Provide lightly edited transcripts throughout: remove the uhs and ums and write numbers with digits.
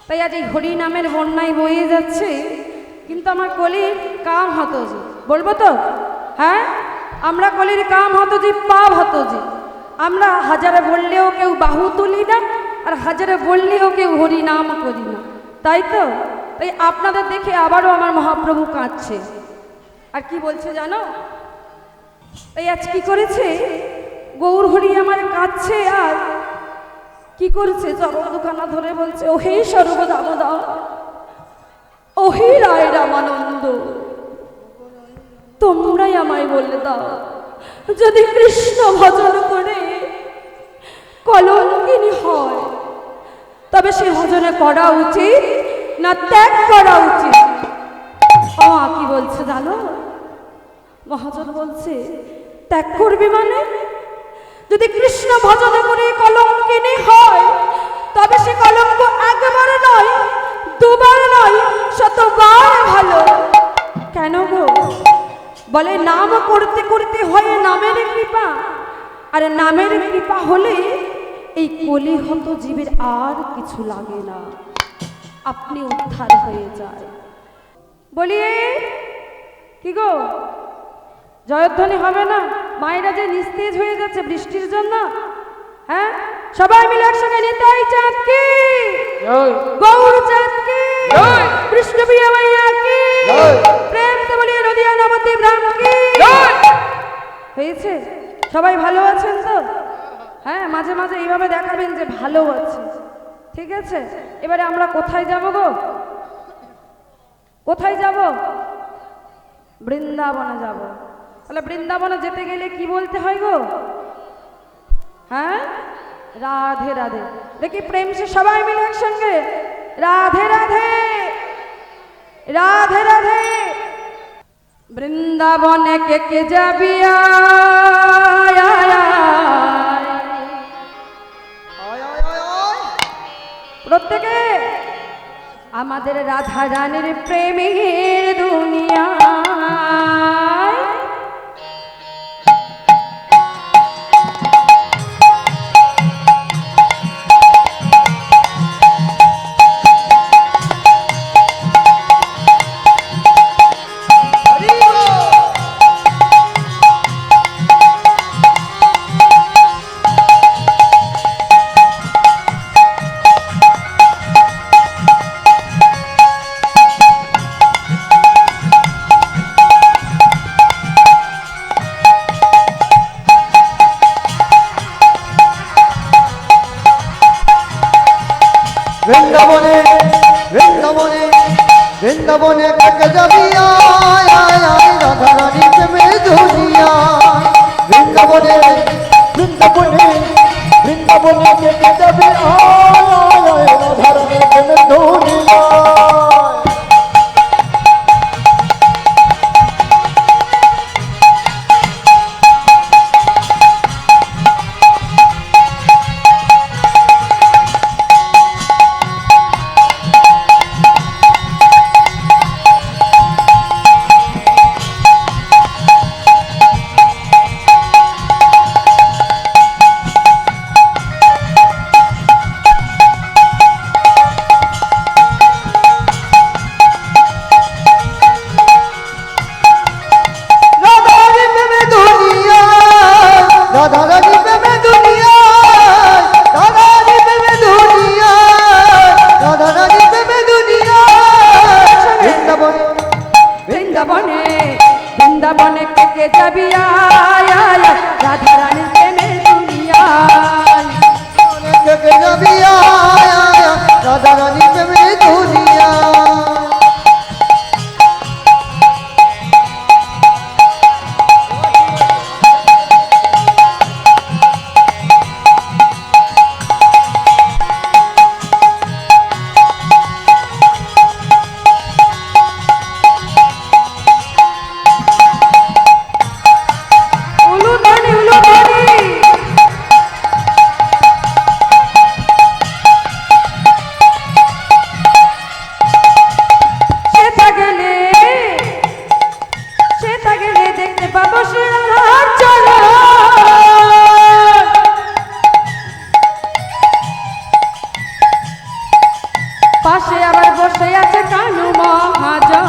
তাই আজ এই হরি নামের বন্যায় বয়ে যাচ্ছে, কিন্তু আমার কলির কাম হতো যে, বলবো তো? হ্যাঁ, আমরা কলির কাম হতো যে, পাপ হতো যে। আমরা হাজারে বললেও কেউ বাহু তুলি না, আর হাজারে বললেও কেউ হরি নাম করি না, তাই তো? তাই আপনাদের দেখে আবারও আমার মহাপ্রভু কাঁদছে। আর কি বলছে জানো? তাই আজ কি করেছে, গৌর হরি আমার কাঁদছে, আর কি করেছে, চরণ দুখানা ধরে বলছে, ও হে সর্বদামোদর, ও হে রায় রামানন্দ, তোমরাই আমায় বলে দাও, যদি কৃষ্ণ ভজন করে কলঙ্কিনী হয়, তবে সে ভজনে করা উচিত না ত্যাগ করা উচিত? কি বলছে জানো? মহাজন বলছে, ত্যাগ করবি মানে? যদি কৃষ্ণ ভজনে করে কলঙ্কিনী হয়, তবে সে কলঙ্ক একবার নয়, দুবার নয়, শতবার ভালো। কেন গো? বলে নাম করতে করতে হয় নামের কৃপা, আর নামের কৃপা হলে এই কলিহত জীবের আর কিছু লাগে না, আপনি উদ্ধার হয়ে যায়। বলিয়ে কি গো, জয়ধ্বনি হবে না? মায়েরা যে নিস্তেজ হয়ে যাচ্ছে বৃষ্টির জন্য। হ্যাঁ, সবাই মিলে একসঙ্গে নিতাই চাঁদ কি, গৌর চাঁদ কি, কৃষ্ণপ্রিয়া মাইয়া কি, প্রেম তো বলিয়ে নদিয়া নবদ্বীপ রাম কি। হয়েছে? সবাই ভালো আছেন তো? হ্যাঁ, মাঝে মাঝে এইভাবে দেখাবেন যে ভালো আছে, ঠিক আছে? এবারে আমরা কোথায় যাব গো? কোথায় যাব? বৃন্দাবনে যাব। তাহলে বৃন্দাবনে যেতে গেলে কি বলতে হয় গো? হ্যাঁ, রাধে রাধে। দেখি প্রেম সে সবাই মিলে একসঙ্গে, রাধে রাধে, রাধে রাধে। বৃন্দাবনে কে কে যাবি, প্রত্যেকে আমাদের রাধা রানীর প্রেমের দুনিয়া। বৃন্দাবনে বৃন্দাবনে বৃন্দাবনে কাকে যাবি, আয় আয় আয় রাধা রানী প্রেমের দুনিয়া। বৃন্দাবনে বৃন্দাবনে বৃন্দাবনে কাকে যাবি, আয় আয় আয় রাধা রানী প্রেমের দুনিয়া। বৃন্দাবনে কে কে যাবি, আয় আয় রাধা রানীর প্রেমের দুনিয়া। কে কে যাবি, আয় আয় রাধা রানীর প্রেমের দুনিয়া। পাশে আবার বসে আছে কানু মহাজন।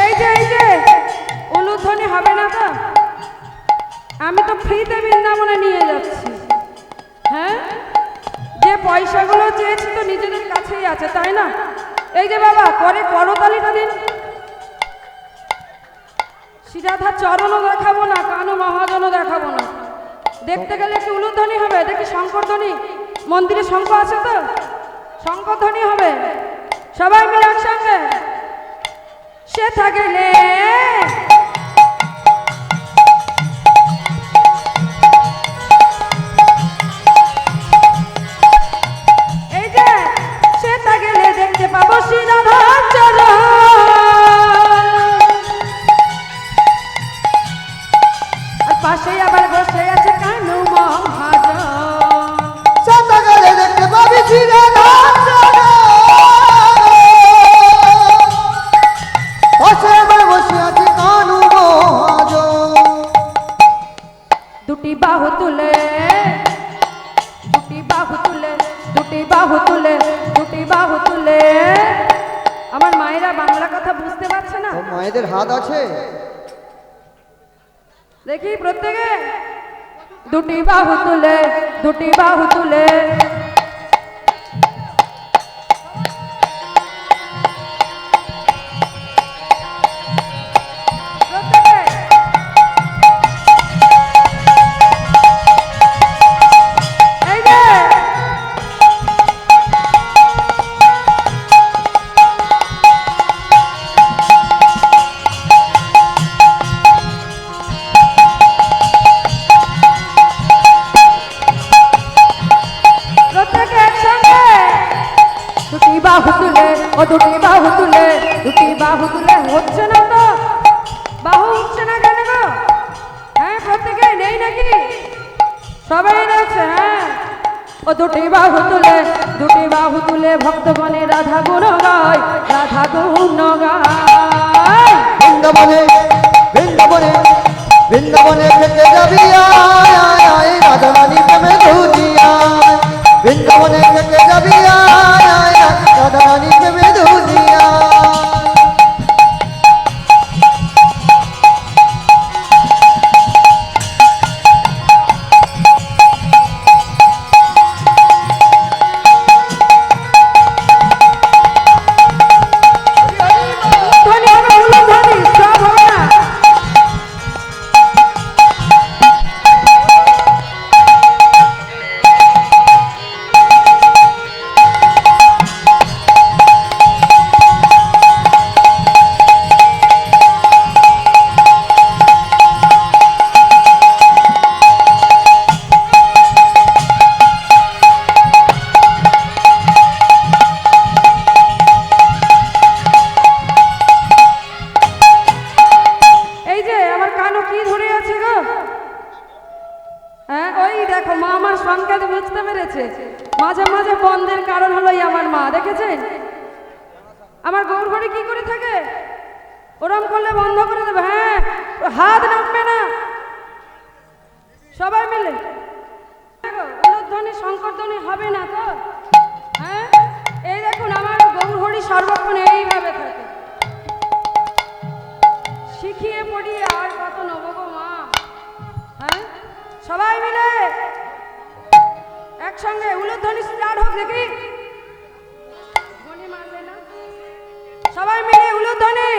এই যে উলুধ্বনি হবে না তো? আমি তো ফ্রিতে বৃন্দাবনে নিয়ে যাচ্ছি। হ্যাঁ, যে পয়সাগুলো চেয়েছি তো নিজেদের কাছেই আছে, তাই না? এই যে বাবা, করে করতালিটা দিন। সিরাধা চরণও দেখাবো না, কানু মহাজনও দেখাবো না। দেখতে গেলে একটু উলুধ্বনি হবে। দেখি শঙ্করধ্বনি, মন্দিরে শঙ্খ আছে তো, শঙ্করধ্বনি হবে। সবাই মিলে একসঙ্গে সে থাকলে এই যে সে থাকলে দেখতে পাবো সিরাধা চরণ। পাশে আবার বসে আছে কানু মহাজন। সন্ধ্যা গেলে দেখতে পাবি সিরাধা চরণ। পাশে আবার বসে আছে কানু মহাজন। দুটি বাহু তুলে, দুটি বাহু তুলে, দুটি বাহু তুলে, দুটি বাহু তুলে। আমার মায়েরা বাংলা কথা বুঝতে পারছে না? ও মায়েদের হাত আছে? দেখি প্রত্যেকে দুটি বাহু তুলে, দুটি বাহু তুলে। প্রত্যেকে এই যে প্রত্যেকে একসঙ্গে দুটি বাহু তুলে, ও দুটি বাহু তুলে, দুটি বাহু তুলে। হচ্ছে না তো? বাহু উঠছে না কেন গো? হ্যাঁ, প্রত্যেকে নেই নাকি? সবাই রয়েছে। হ্যাঁ, ও দুটি বাহু তুলে, দুটি বাহু তুলে ভক্তগণে রাধা গুণ গায়, রাধা গুণ গায়। বৃন্দাবনে বৃন্দাবনে বৃন্দাবনে থেকে যাবি আয় আয় আয় রাধা রানী প্রেমে দুনিয়ায়। বৃন্দাবনে থেকে যাবি আয় আয় আয় রাধা রানী প্রেমে দুনিয়ায়। ধ্বনি হবে, উলুধ্বনি, সব হবে না। এই যে আমার কানু কি ধরে আছে গো? হ্যাঁ, ওই দেখো মা আমার সংকেত বুঝতে পেরেছে। মাঝে মাঝে বন্ধের কারণ হলো এই আমার মা, দেখেছেন? আমার গৌর ঘরে কি করে থাকে? ওরম করলে বন্ধ করে দেবে। হ্যাঁ, হাত নামবে না। সবাই মিলে উলুধ্বনি শঙ্করধ্বনি হবে না তো? হ্যাঁ, এই দেখুন আমার গৌর হরি সর্বক্ষণ এইভাবে থাকে। শিখিয়ে পড়িয়ে আর কত নেবো গো মা। হ্যাঁ, সবাই মিলে একসঙ্গে উলুধ্বনি স্টার্ট হোক। দেখি ধ্বনি মারবে না? সবাই মিলে উলুধ্বনি।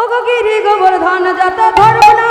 ও গো গিরি গোবর্ধন যত ধর্ম না